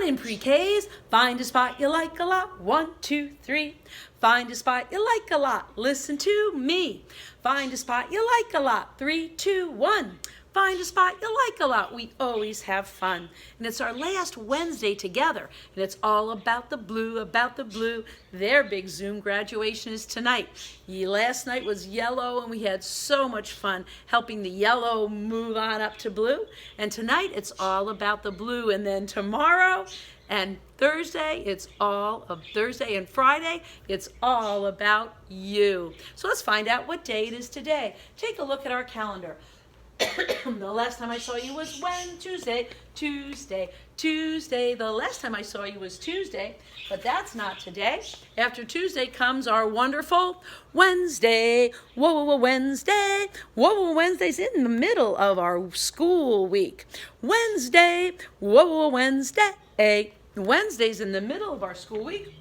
in pre-Ks. Find a spot you like a lot. 1, 2, 3. Find a spot you like a lot. Listen to me. Find a spot you like a lot. 3, 2, 1. Find a spot you like a lot. We always have fun. And it's our last Wednesday together. And it's all about the blue, about the blue. Their big Zoom graduation is tonight. Last night was yellow, and we had so much fun helping the yellow move on up to blue. And tonight it's all about the blue. And then tomorrow and Thursday, Thursday and Friday, it's all about you. So let's find out what day it is today. Take a look at our calendar. The last time I saw you was when? Tuesday. The last time I saw you was Tuesday, but that's not today. After Tuesday comes our wonderful Wednesday. Wednesday. Wednesday's in the middle of our school week. Wednesday. Wednesday. Wednesday's in the middle of our school week.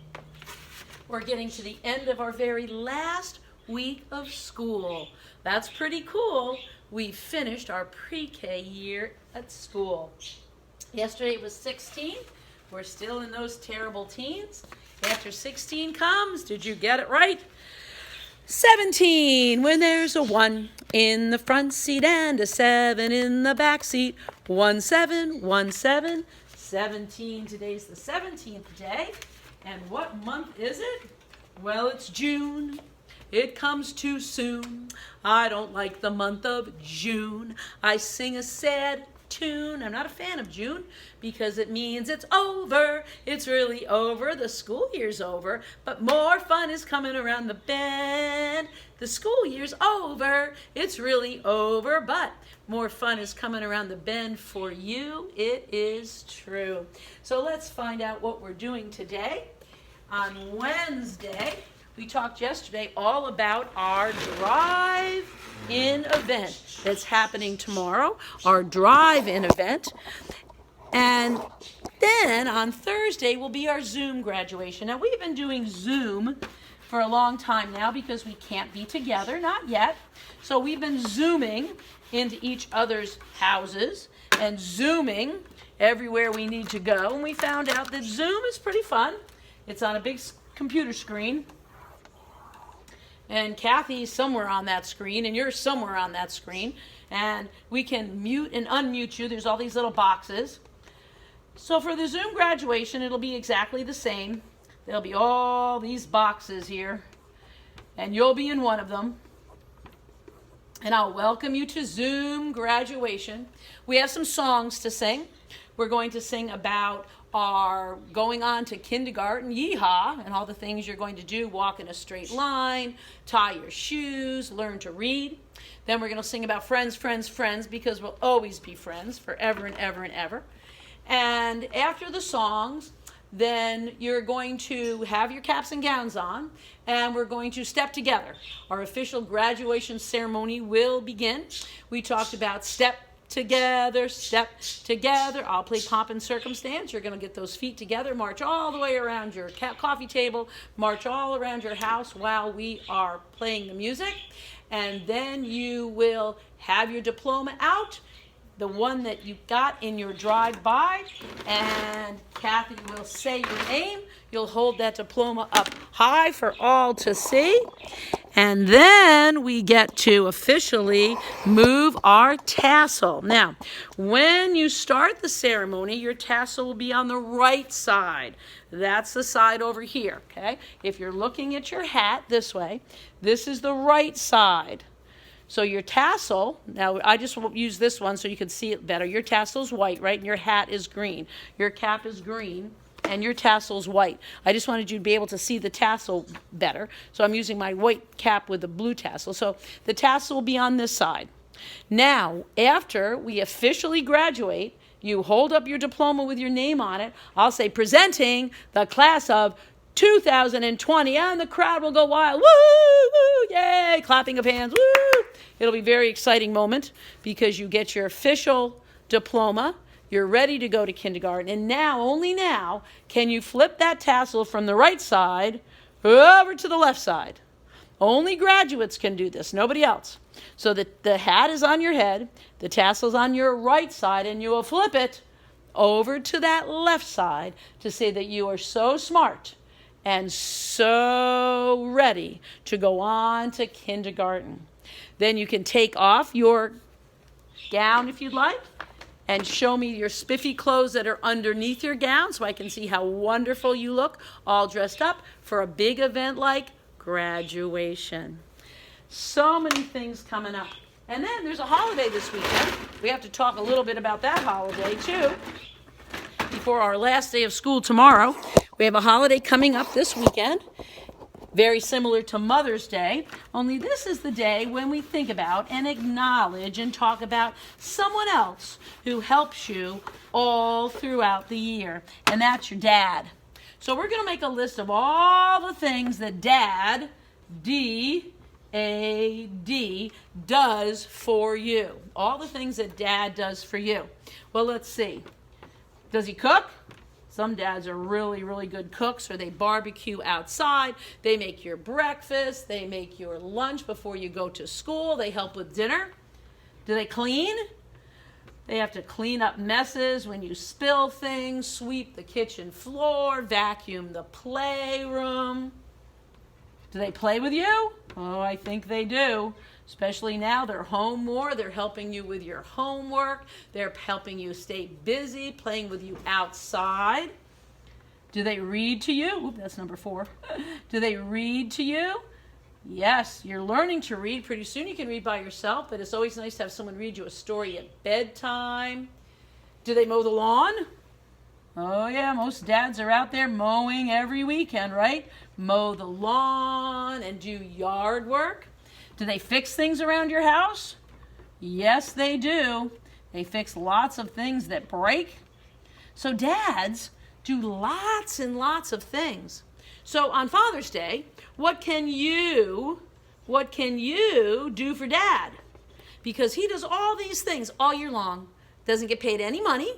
We're getting to the end of our very last week of school. That's pretty cool. We finished our pre-K year at school. Yesterday was 16. We're still in those terrible teens. After 16 comes, did you get it right? 17, when there's a 1 in the front seat and a 7 in the back seat. 1, 7, 1, 7. 17, today's the 17th day. And what month is it? Well, it's June. It comes too soon. I don't like the month of June. I sing a sad tune. I'm not a fan of June because it means it's over. It's really over. The school year's over, but more fun is coming around the bend. The school year's over. It's really over, but more fun is coming around the bend for you. It is true. So let's find out what we're doing today. On Wednesday, we talked yesterday all about our drive-in event that's happening tomorrow, our drive-in event. And then on Thursday will be our Zoom graduation. Now, we've been doing Zoom for a long time now because we can't be together, not yet. So we've been Zooming into each other's houses and Zooming everywhere we need to go. And we found out that Zoom is pretty fun. It's on a big computer screen. And Kathy's somewhere on that screen, and you're somewhere on that screen. And we can mute and unmute you. There's all these little boxes. So for the Zoom graduation, it'll be exactly the same. There'll be all these boxes here, and you'll be in one of them. And I'll welcome you to Zoom graduation. We have some songs to sing. We're going to sing about are going on to kindergarten, yeehaw, and all the things you're going to do, walk in a straight line, tie your shoes, learn to read. Then we're going to sing about friends, friends, friends, because we'll always be friends forever and ever and ever. And after the songs, then you're going to have your caps and gowns on, and we're going to step together. Our official graduation ceremony will begin. We talked about step together, step together. I'll play pomp and circumstance. You're going to get those feet together, march all the way around your coffee table, march all around your house while we are playing the music. And then you will have your diploma out, the one that you got in your drive-by, and Kathy will say your name. You'll hold that diploma up high for all to see. And then we get to officially move our tassel. Now, when you start the ceremony, your tassel will be on the right side. That's the side over here, okay? If you're looking at your hat this way, this is the right side. So your tassel, now I just will use this one so you can see it better. Your tassel is white, right? And your hat is green. Your cap is green. And your tassel's white. I just wanted you to be able to see the tassel better. So I'm using my white cap with the blue tassel. So the tassel will be on this side. Now, after we officially graduate, you hold up your diploma with your name on it. I'll say, presenting the class of 2020, and the crowd will go wild. Woo, woo, yay, clapping of hands, woo. It'll be a very exciting moment because you get your official diploma. You're ready to go to kindergarten, and now, only now, can you flip that tassel from the right side over to the left side. Only graduates can do this, nobody else. So the hat is on your head, the tassel's on your right side, and you will flip it over to that left side to say that you are so smart and so ready to go on to kindergarten. Then you can take off your gown if you'd like and show me your spiffy clothes that are underneath your gown so I can see how wonderful you look all dressed up for a big event like graduation. So many things coming up. And then there's a holiday this weekend. We have to talk a little bit about that holiday too. Before our last day of school tomorrow, we have a holiday coming up this weekend. Very similar to Mother's Day, only this is the day when we think about and acknowledge and talk about someone else who helps you all throughout the year, and that's your dad. So we're going to make a list of all the things that Dad, D-A-D, does for you. All the things that Dad does for you. Well, let's see. Does he cook? Some dads are really, really good cooks, or they barbecue outside. They make your breakfast. They make your lunch before you go to school. They help with dinner. Do they clean? They have to clean up messes when you spill things, sweep the kitchen floor, vacuum the playroom. Do they play with you? Oh, I think they do. Especially now, they're home more. They're helping you with your homework. They're helping you stay busy, playing with you outside. Do they read to you? Oop, that's number 4. Do they read to you? Yes, you're learning to read. Pretty soon you can read by yourself, but it's always nice to have someone read you a story at bedtime. Do they mow the lawn? Oh yeah, most dads are out there mowing every weekend, right? Mow the lawn and do yard work. Do they fix things around your house? Yes, they do. They fix lots of things that break. So dads do lots and lots of things. So on Father's Day, what can you do for Dad? Because he does all these things all year long. Doesn't get paid any money.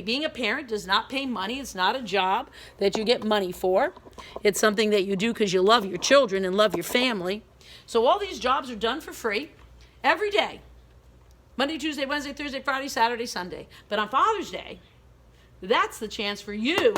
Being a parent does not pay money. It's not a job that you get money for. It's something that you do because you love your children and love your family. So all these jobs are done for free every day. Monday, Tuesday, Wednesday, Thursday, Friday, Saturday, Sunday. But on Father's Day, that's the chance for you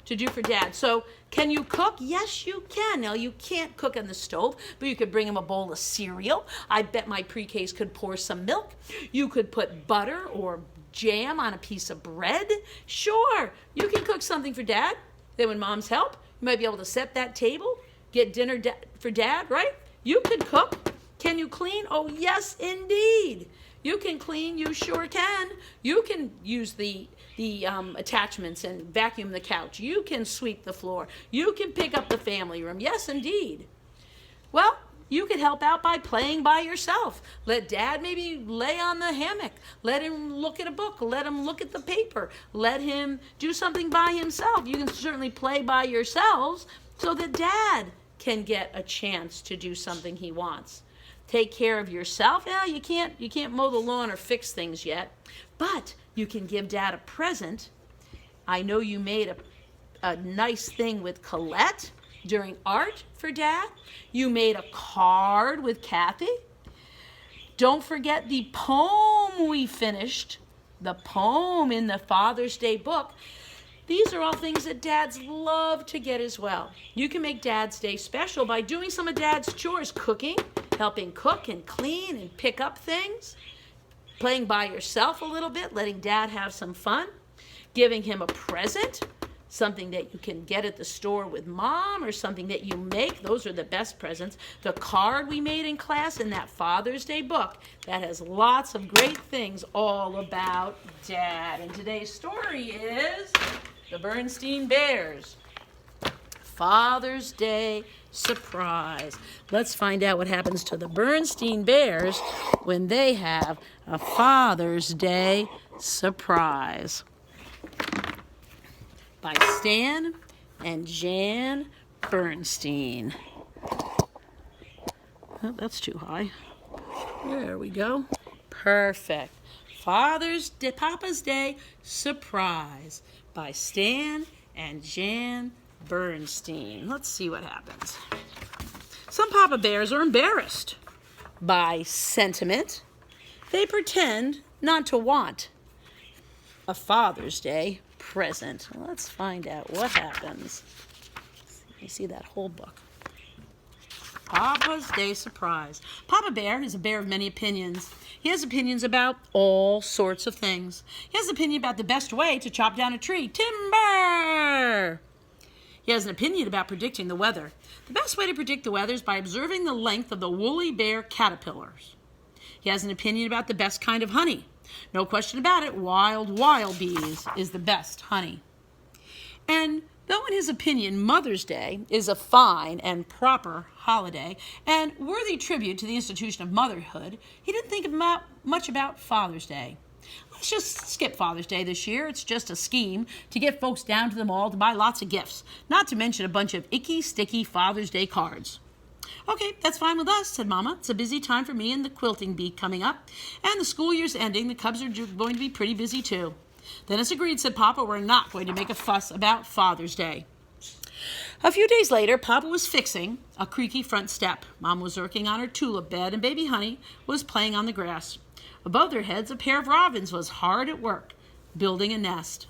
to do for Dad. So can you cook? Yes, you can. Now, you can't cook on the stove, but you could bring him a bowl of cereal. I bet my pre-Ks could pour some milk. You could put butter or jam on a piece of bread. Sure, you can cook something for Dad. Then when Mom's help, you might be able to set that table, get dinner for Dad, right? You could cook. Can you clean? Oh, yes, indeed. You can clean. You sure can. You can use the attachments and vacuum the couch. You can sweep the floor. You can pick up the family room. Yes, indeed. Well, you could help out by playing by yourself. Let Dad maybe lay on the hammock. Let him look at a book. Let him look at the paper. Let him do something by himself. You can certainly play by yourselves so that Dad can get a chance to do something he wants. Take care of yourself. Yeah, you can't mow the lawn or fix things yet, but you can give Dad a present. I know you made a nice thing with Colette during art for Dad. You made a card with Kathy. Don't forget the poem we finished, the poem in the Father's Day book. These are all things that dads love to get as well. You can make Dad's Day special by doing some of Dad's chores, cooking, helping cook and clean and pick up things, playing by yourself a little bit, letting Dad have some fun, giving him a present, something that you can get at the store with Mom or something that you make. Those are the best presents. The card we made in class and that Father's Day book, that has lots of great things all about Dad. And today's story is the Bernstein Bears. Father's Day surprise. Let's find out what happens to the Bernstein Bears when they have a Father's Day surprise. By Stan and Jan Bernstein. Oh, that's too high. There we go. Perfect. Papa's Day Surprise by Stan and Jan Bernstein. Let's see what happens. Some Papa Bears are embarrassed by sentiment. They pretend not to want. a Father's Day present. Let's find out what happens. You see that whole book. Papa's Day Surprise. Papa Bear is a bear of many opinions. He has opinions about all sorts of things. He has an opinion about the best way to chop down a tree. Timber! He has an opinion about predicting the weather. The best way to predict the weather is by observing the length of the woolly bear caterpillars. He has an opinion about the best kind of honey. No question about it, wild bees is the best honey. And though in his opinion Mother's Day is a fine and proper holiday and worthy tribute to the institution of motherhood, he didn't think much about Father's Day. Let's just skip Father's Day this year. It's just a scheme to get folks down to the mall to buy lots of gifts, not to mention a bunch of icky, sticky Father's Day cards. Okay, that's fine with us, said Mama. It's a busy time for me and the quilting bee coming up, and the school year's ending. The Cubs are going to be pretty busy too. Then it's agreed, said Papa. We're not going to make a fuss about Father's Day. A few days later, Papa was fixing a creaky front step. Mom was working on her tulip bed, and baby Honey was playing on the grass. Above their heads, a pair of robins was hard at work, building a nest.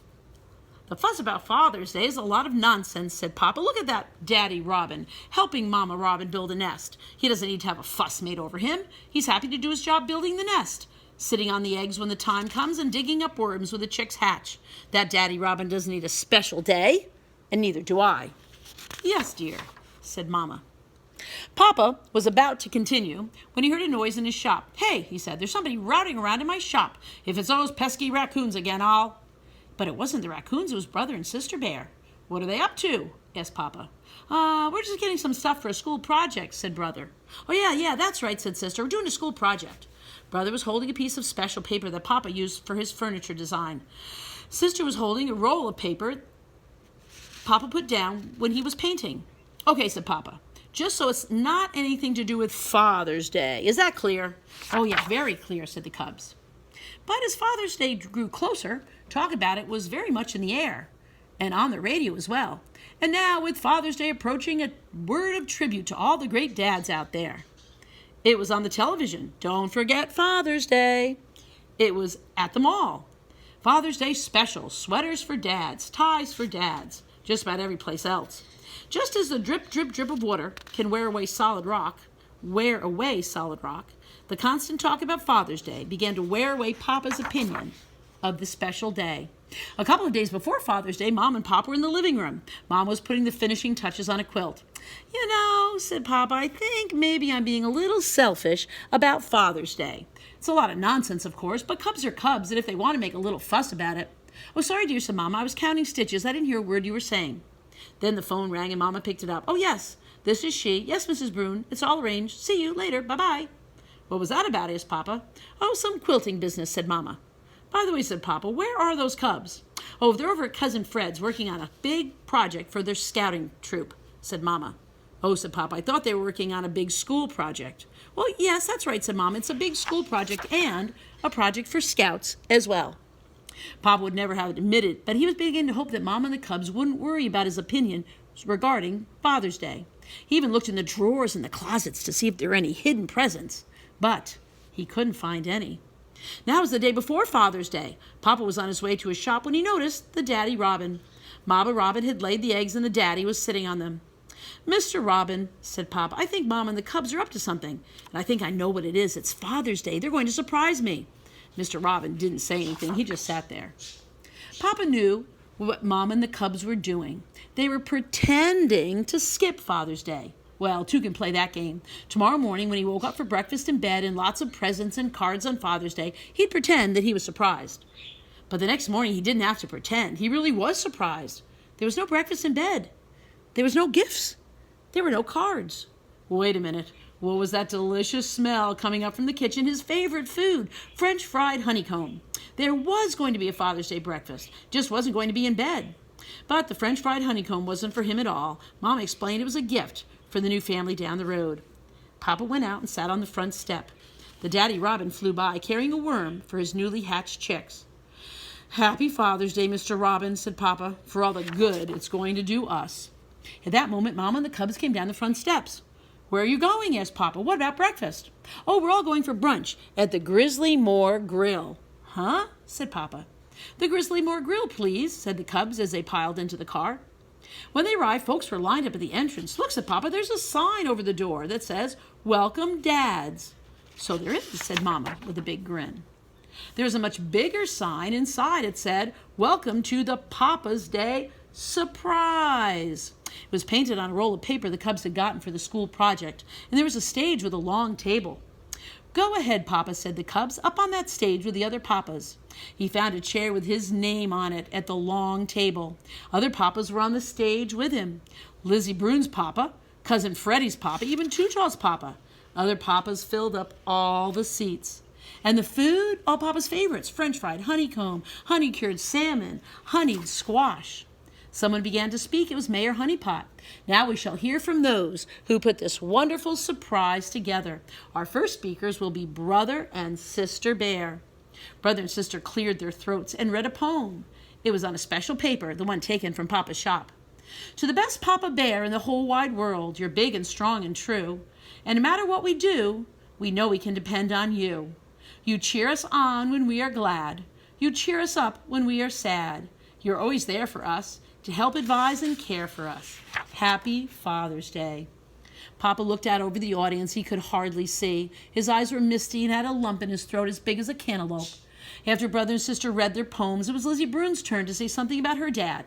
The fuss about Father's Day is a lot of nonsense, said Papa. Look at that Daddy Robin helping Mama Robin build a nest. He doesn't need to have a fuss made over him. He's happy to do his job building the nest, sitting on the eggs when the time comes and digging up worms when the chicks hatch. That Daddy Robin doesn't need a special day, and neither do I. Yes, dear, said Mama. Papa was about to continue when he heard a noise in his shop. Hey, he said, there's somebody routing around in my shop. If it's those pesky raccoons again, I'll... But it wasn't the raccoons, it was Brother and Sister Bear. What are they up to? Asked Papa. We're just getting some stuff for a school project, said Brother. Oh, yeah, that's right, said Sister. We're doing a school project. Brother was holding a piece of special paper that Papa used for his furniture design. Sister was holding a roll of paper Papa put down when he was painting. Okay, said Papa. Just so it's not anything to do with Father's Day. Is that clear? Oh, yeah, very clear, said the Cubs. But as Father's Day grew closer, talk about it was very much in the air, and on the radio as well. And now, with Father's Day approaching, a word of tribute to all the great dads out there. It was on the television. Don't forget Father's Day. It was at the mall. Father's Day special, sweaters for dads, ties for dads, just about every place else. Just as the drip, drip, drip of water can wear away solid rock, the constant talk about Father's Day began to wear away Papa's opinion of the special day. A couple of days before Father's Day, Mom and Pop were in the living room. Mom was putting the finishing touches on a quilt. You know, said Papa, I think maybe I'm being a little selfish about Father's Day. It's a lot of nonsense, of course, but Cubs are Cubs, and if they want to make a little fuss about it. Oh, sorry, dear, said Mama. I was counting stitches. I didn't hear a word you were saying. Then the phone rang and Mama picked it up. Oh, yes, this is she. Yes, Mrs. Brune. It's all arranged. See you later. Bye-bye. What was that about? Asked Papa. Oh, some quilting business, said Mama. By the way, said Papa, where are those Cubs? Oh, they're over at Cousin Fred's working on a big project for their scouting troop, said Mama. Oh, said Papa, I thought they were working on a big school project. Well, yes, that's right, said Mama. It's a big school project and a project for scouts as well. Papa would never have admitted it, but he was beginning to hope that Mama and the Cubs wouldn't worry about his opinion regarding Father's Day. He even looked in the drawers and the closets to see if there were any hidden presents, but he couldn't find any. Now it was the day before Father's Day. Papa was on his way to his shop when he noticed the Daddy Robin. Mama Robin had laid the eggs and the Daddy was sitting on them. Mr. Robin, said Papa, I think Mom and the Cubs are up to something, and I think I know what it is. It's Father's Day. They're going to surprise me. Mr. Robin didn't say anything. He just sat there. Papa knew what Mom and the Cubs were doing. They were pretending to skip Father's Day. Well, two can play that game. Tomorrow morning, when he woke up for breakfast in bed and lots of presents and cards on Father's Day, he'd pretend that he was surprised. But the next morning, he didn't have to pretend. He really was surprised. There was no breakfast in bed. There was no gifts. There were no cards. Wait a minute. What was that delicious smell coming up from the kitchen? His favorite food, French fried honeycomb. There was going to be a Father's Day breakfast, just wasn't going to be in bed. But the French fried honeycomb wasn't for him at all. Mom explained it was a gift for the new family down the road. Papa went out and sat on the front step. The Daddy Robin flew by, carrying a worm for his newly hatched chicks. Happy Father's Day, Mr. Robin, said Papa, for all the good it's going to do us. At that moment, Mom and the Cubs came down the front steps. Where are you going? Asked Papa. What about breakfast? Oh, we're all going for brunch at the Grizzly Moore Grill. Huh? Said Papa. "The Grizzly Moore Grill, please," said the cubs as they piled into the car. When they arrived, folks were lined up at the entrance. "Look," said Papa, "there's a sign over the door that says, 'Welcome, Dads.'" "So there is," said Mama with a big grin. There's a much bigger sign inside. It said, "Welcome to the Papa's Day Surprise." It was painted on a roll of paper the cubs had gotten for the school project, and there was a stage with a long table. "Go ahead, Papa," said the cubs, "up on that stage with the other papas." He found a chair with his name on it at the long table. Other papas were on the stage with him. Lizzie Brune's papa, Cousin Freddie's papa, even Tootaw's papa. Other papas filled up all the seats. And the food, all Papa's favorites: French fried honeycomb, honey-cured salmon, honeyed squash. Someone began to speak. It was Mayor Honeypot. "Now we shall hear from those who put this wonderful surprise together. Our first speakers will be Brother and Sister Bear." Brother and Sister cleared their throats and read a poem. It was on a special paper, the one taken from Papa's shop. "To the best Papa Bear in the whole wide world, you're big and strong and true. And no matter what we do, we know we can depend on you. You cheer us on when we are glad. You cheer us up when we are sad. You're always there for us, to help advise and care for us. Happy Father's Day." Papa looked out over the audience. He could hardly see. His eyes were misty and had a lump in his throat as big as a cantaloupe. After Brother and Sister read their poems, it was Lizzie Brune's turn to say something about her dad.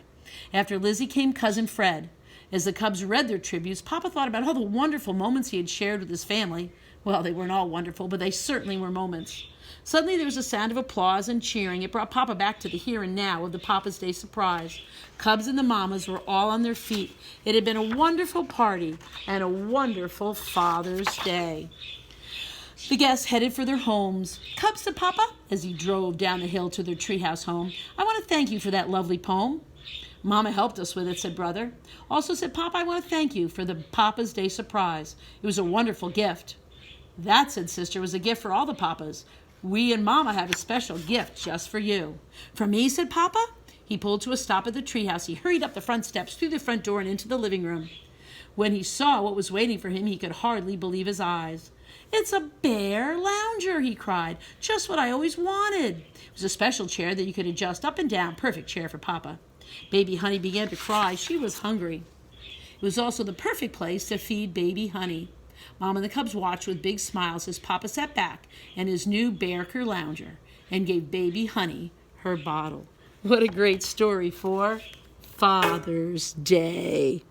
After Lizzie came Cousin Fred. As the cubs read their tributes, Papa thought about all the wonderful moments he had shared with his family. Well, they weren't all wonderful, but they certainly were moments. Suddenly there was a sound of applause and cheering. It brought Papa back to the here and now of the Papa's Day surprise. Cubs and the mamas were all on their feet. It had been a wonderful party and a wonderful Father's Day. The guests headed for their homes. "Cubs," said Papa, as he drove down the hill to their treehouse home, "I want to thank you for that lovely poem." "Mama helped us with it," said Brother. "Also," said Papa, "I want to thank you for the Papa's Day surprise. It was a wonderful gift." "That," said Sister, "was a gift for all the papas. We and Mama have a special gift just for you." "For me?" said Papa. He pulled to a stop at the treehouse. He hurried up the front steps, through the front door, and into the living room. When he saw what was waiting for him, he could hardly believe his eyes. "It's a bear lounger," he cried. "Just what I always wanted." It was a special chair that you could adjust up and down. Perfect chair for Papa. Baby Honey began to cry. She was hungry. It was also the perfect place to feed Baby Honey. Mom and the cubs watched with big smiles as Papa sat back in his new Bearker lounger and gave Baby Honey her bottle. What a great story for Father's Day.